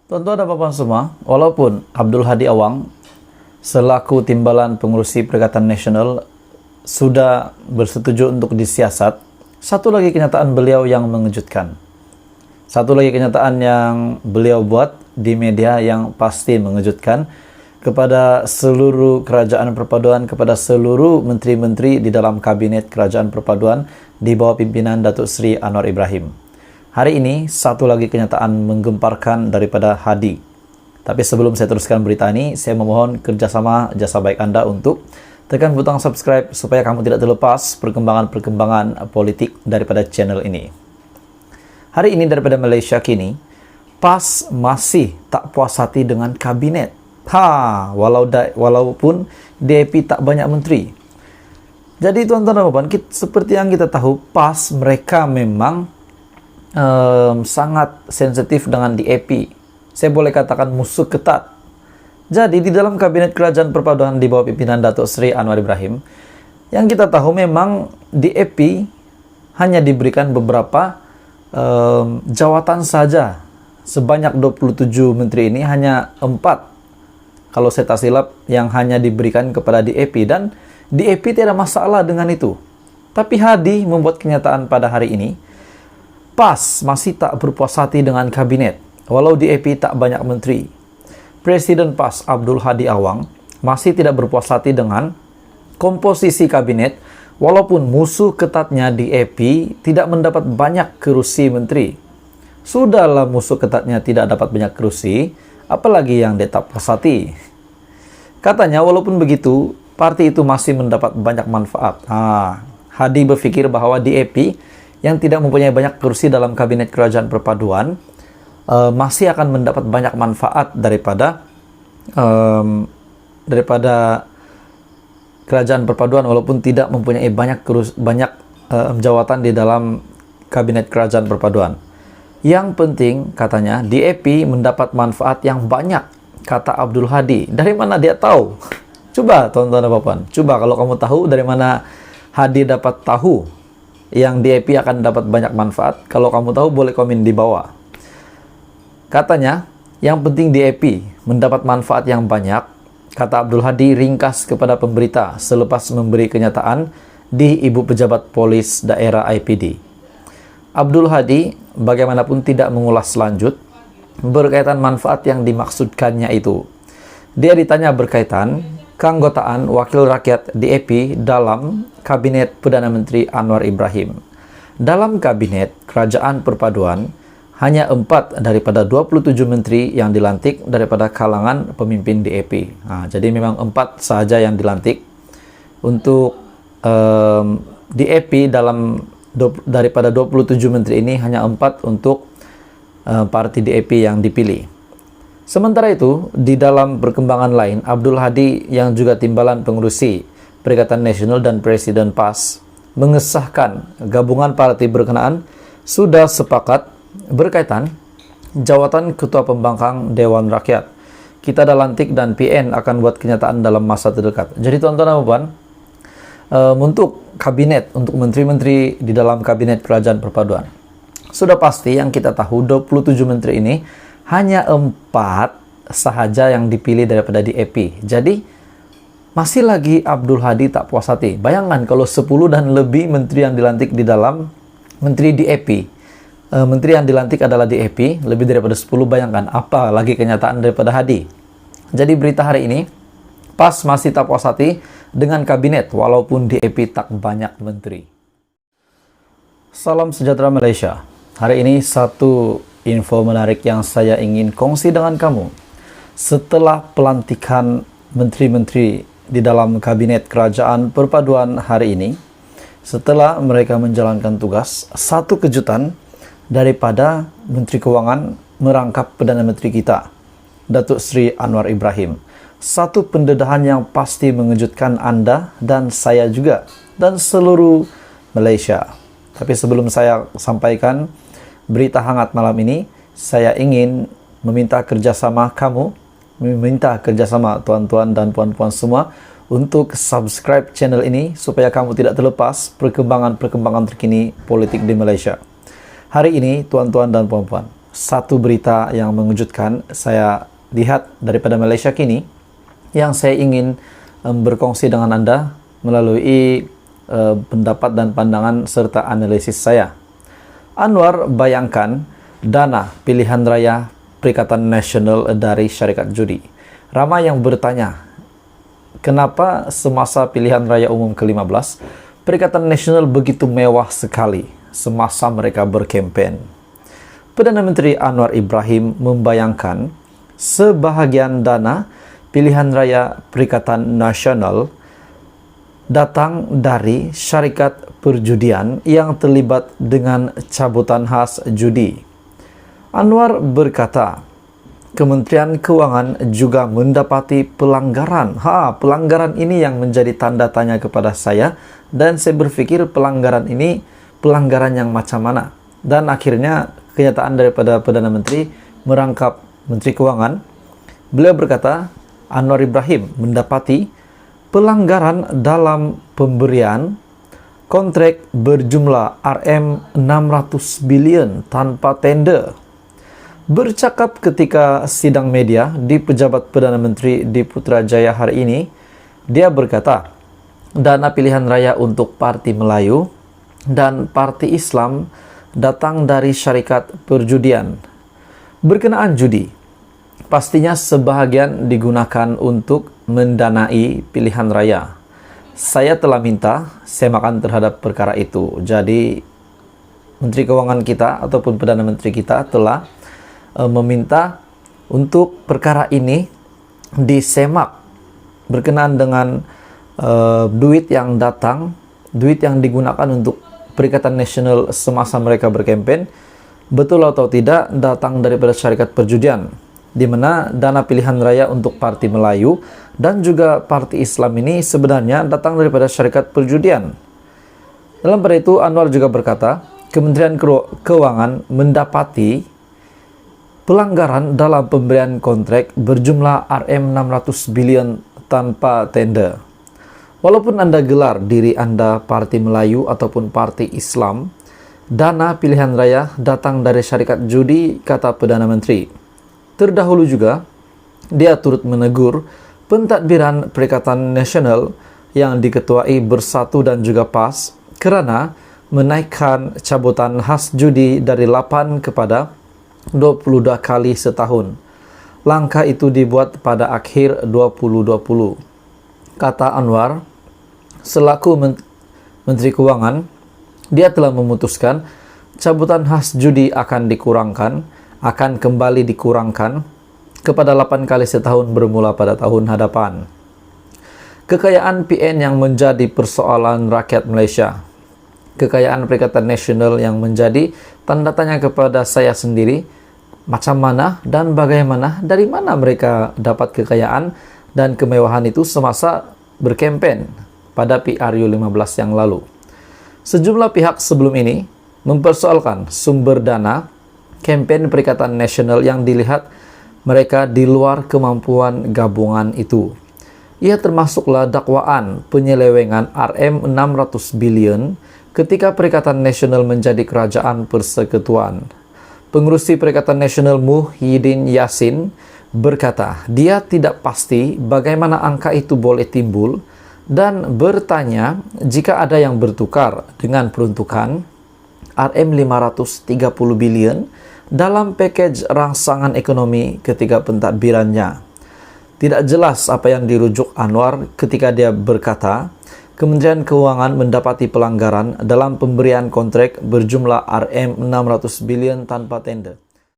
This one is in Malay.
Tuan-tuan dan puan semua, walaupun Abdul Hadi Awang selaku Timbalan Pengurusi Perikatan Nasional sudah bersetuju untuk disiasat, satu lagi kenyataan beliau yang mengejutkan. Satu lagi kenyataan yang beliau buat di media yang pasti mengejutkan kepada seluruh kerajaan perpaduan, kepada seluruh menteri-menteri di dalam kabinet kerajaan perpaduan di bawah pimpinan Datuk Seri Anwar Ibrahim. Hari ini, satu lagi kenyataan menggemparkan daripada Hadi. Tapi sebelum saya teruskan berita ini, saya memohon kerjasama jasa baik Anda untuk tekan butang subscribe supaya kamu tidak terlepas perkembangan-perkembangan politik daripada channel ini. Hari ini daripada Malaysia kini, PAS masih tak puas hati dengan kabinet. Walaupun DAP tak banyak menteri. Jadi tuan-tuan dan puan, seperti yang kita tahu, PAS mereka memang sangat sensitif dengan DAP. Saya boleh katakan musuh ketat. Jadi di dalam kabinet kerajaan perpaduan di bawah pimpinan Datuk Seri Anwar Ibrahim, yang kita tahu memang DAP hanya diberikan beberapa jawatan saja. Sebanyak 27 menteri ini hanya 4, kalau saya tak silap, yang hanya diberikan kepada DAP, dan DAP tidak ada masalah dengan itu. Tapi Hadi membuat kenyataan pada hari ini, PAS masih tak berpuas hati dengan kabinet, walau DAP tak banyak menteri. Presiden PAS Abdul Hadi Awang masih tidak berpuas hati dengan komposisi kabinet, walaupun musuh ketatnya DAP tidak mendapat banyak kerusi menteri. Sudahlah musuh ketatnya tidak dapat banyak kerusi, apalagi yang dia tak puas hati. Katanya walaupun begitu, parti itu masih mendapat banyak manfaat. Hadi berpikir bahwa DAP yang tidak mempunyai banyak kursi dalam kabinet kerajaan perpaduan masih akan mendapat banyak manfaat daripada kerajaan perpaduan walaupun tidak mempunyai banyak jawatan di dalam kabinet kerajaan perpaduan. Yang penting katanya DAP mendapat manfaat yang banyak, kata Abdul Hadi. Dari mana dia tahu? Coba tuan-tuan dan puan, coba kalau kamu tahu dari mana Hadi dapat tahu yang DAP akan dapat banyak manfaat. Kalau kamu tahu boleh komen di bawah. Katanya yang penting DAP mendapat manfaat yang banyak, kata Abdul Hadi ringkas kepada pemberita selepas memberi kenyataan di Ibu Pejabat Polis Daerah IPD. Abdul Hadi bagaimanapun tidak mengulas lanjut berkaitan manfaat yang dimaksudkannya itu. Dia ditanya berkaitan keanggotaan wakil rakyat DAP dalam Kabinet Perdana Menteri Anwar Ibrahim. Dalam Kabinet Kerajaan Perpaduan, hanya 4 daripada 27 menteri yang dilantik daripada kalangan pemimpin DAP. Jadi memang 4 sahaja yang dilantik. Untuk DAP daripada 27 menteri ini hanya 4 untuk parti DAP yang dipilih. Sementara itu, di dalam perkembangan lain, Abdul Hadi yang juga Timbalan Pengurusi Perikatan Nasional dan Presiden PAS mengesahkan gabungan parti berkenaan sudah sepakat berkaitan jawatan Ketua Pembangkang Dewan Rakyat. Kita dah lantik dan PN akan buat kenyataan dalam masa terdekat. Jadi tuan-tuan dan puan, untuk kabinet, untuk menteri-menteri di dalam kabinet kerajaan perpaduan, sudah pasti yang kita tahu 27 menteri ini hanya 4 sahaja yang dipilih daripada DAP. Jadi masih lagi Abdul Hadi tak puas hati. Bayangkan kalau 10 dan lebih menteri yang dilantik di dalam menteri DAP. Menteri yang dilantik adalah DAP, lebih daripada 10, bayangkan apa lagi kenyataan daripada Hadi. Jadi berita hari ini, PAS masih tak puas hati dengan kabinet walaupun DAP tak banyak menteri. Salam sejahtera Malaysia. Hari ini satu info menarik yang saya ingin kongsi dengan kamu. Setelah pelantikan menteri-menteri di dalam kabinet kerajaan perpaduan hari ini, setelah mereka menjalankan tugas, satu kejutan daripada Menteri Kewangan merangkap Perdana Menteri kita, Datuk Seri Anwar Ibrahim. Satu pendedahan yang pasti mengejutkan Anda dan saya juga, dan seluruh Malaysia. Tapi sebelum saya sampaikan berita hangat malam ini, saya ingin meminta kerjasama kamu, meminta kerjasama tuan-tuan dan puan-puan semua untuk subscribe channel ini supaya kamu tidak terlepas perkembangan-perkembangan terkini politik di Malaysia. Hari ini, tuan-tuan dan puan-puan, satu berita yang mengejutkan saya lihat daripada Malaysia kini yang saya ingin berkongsi dengan Anda melalui pendapat dan pandangan serta analisis saya. Anwar bayangkan dana pilihan raya Perikatan Nasional dari syarikat judi. Ramai yang bertanya, kenapa semasa pilihan raya umum ke-15, Perikatan Nasional begitu mewah sekali semasa mereka berkempen? Perdana Menteri Anwar Ibrahim membayangkan sebahagian dana pilihan raya Perikatan Nasional datang dari syarikat perjudian yang terlibat dengan cabutan khas judi. Anwar berkata, Kementerian Keuangan juga mendapati pelanggaran. Pelanggaran ini yang menjadi tanda tanya kepada saya, dan saya berpikir pelanggaran ini pelanggaran yang macam mana. Dan akhirnya kenyataan daripada Perdana Menteri merangkap Menteri Keuangan. Beliau berkata, Anwar Ibrahim mendapati pelanggaran dalam pemberian kontrak berjumlah RM600 bilion tanpa tender. Bercakap ketika sidang media di Pejabat Perdana Menteri di Putrajaya hari ini, dia berkata, dana pilihan raya untuk Parti Melayu dan Parti Islam datang dari syarikat perjudian. Berkenaan judi, pastinya sebahagian digunakan untuk mendanai pilihan raya. Saya telah minta semakan terhadap perkara itu. Jadi, Menteri Keuangan kita ataupun Perdana Menteri kita telah meminta untuk perkara ini disemak berkenaan dengan duit yang datang, duit yang digunakan untuk Perikatan Nasional semasa mereka berkempen, betul atau tidak datang daripada syarikat perjudian, di mana dana pilihan raya untuk Parti Melayu dan juga Parti Islam ini sebenarnya datang daripada syarikat perjudian. Dalam pada itu, Anwar juga berkata, Kementerian Keuangan mendapati pelanggaran dalam pemberian kontrak berjumlah RM600 bilion tanpa tender. Walaupun Anda gelar diri Anda Parti Melayu ataupun Parti Islam, dana pilihan raya datang dari syarikat judi, kata Perdana Menteri. Terdahulu juga, dia turut menegur pentadbiran Perikatan Nasional yang diketuai Bersatu dan juga PAS kerana menaikkan cabutan khas judi dari 8 kepada 22 kali setahun. Langkah itu dibuat pada akhir 2020. Kata Anwar, selaku Menteri Keuangan, dia telah memutuskan cabutan khas judi akan kembali dikurangkan kepada 8 kali setahun bermula pada tahun hadapan. Kekayaan PN yang menjadi persoalan rakyat Malaysia. Kekayaan Perikatan Nasional yang menjadi tanda tanya kepada saya sendiri, macam mana dan bagaimana, dari mana mereka dapat kekayaan dan kemewahan itu semasa berkempen pada PRU 15 yang lalu. Sejumlah pihak sebelum ini mempersoalkan sumber dana kempen Perikatan Nasional yang dilihat mereka di luar kemampuan gabungan itu. Ia termasuklah dakwaan penyelewengan RM600 bilion ketika Perikatan Nasional menjadi kerajaan persekutuan. Pengerusi Perikatan Nasional Muhyiddin Yassin berkata, dia tidak pasti bagaimana angka itu boleh timbul dan bertanya jika ada yang bertukar dengan peruntukan RM530 bilion dalam pakej rangsangan ekonomi ketika pentadbirannya. Tidak jelas apa yang dirujuk Anwar ketika dia berkata, Kementerian Keuangan mendapati pelanggaran dalam pemberian kontrak berjumlah RM600 bilion tanpa tender.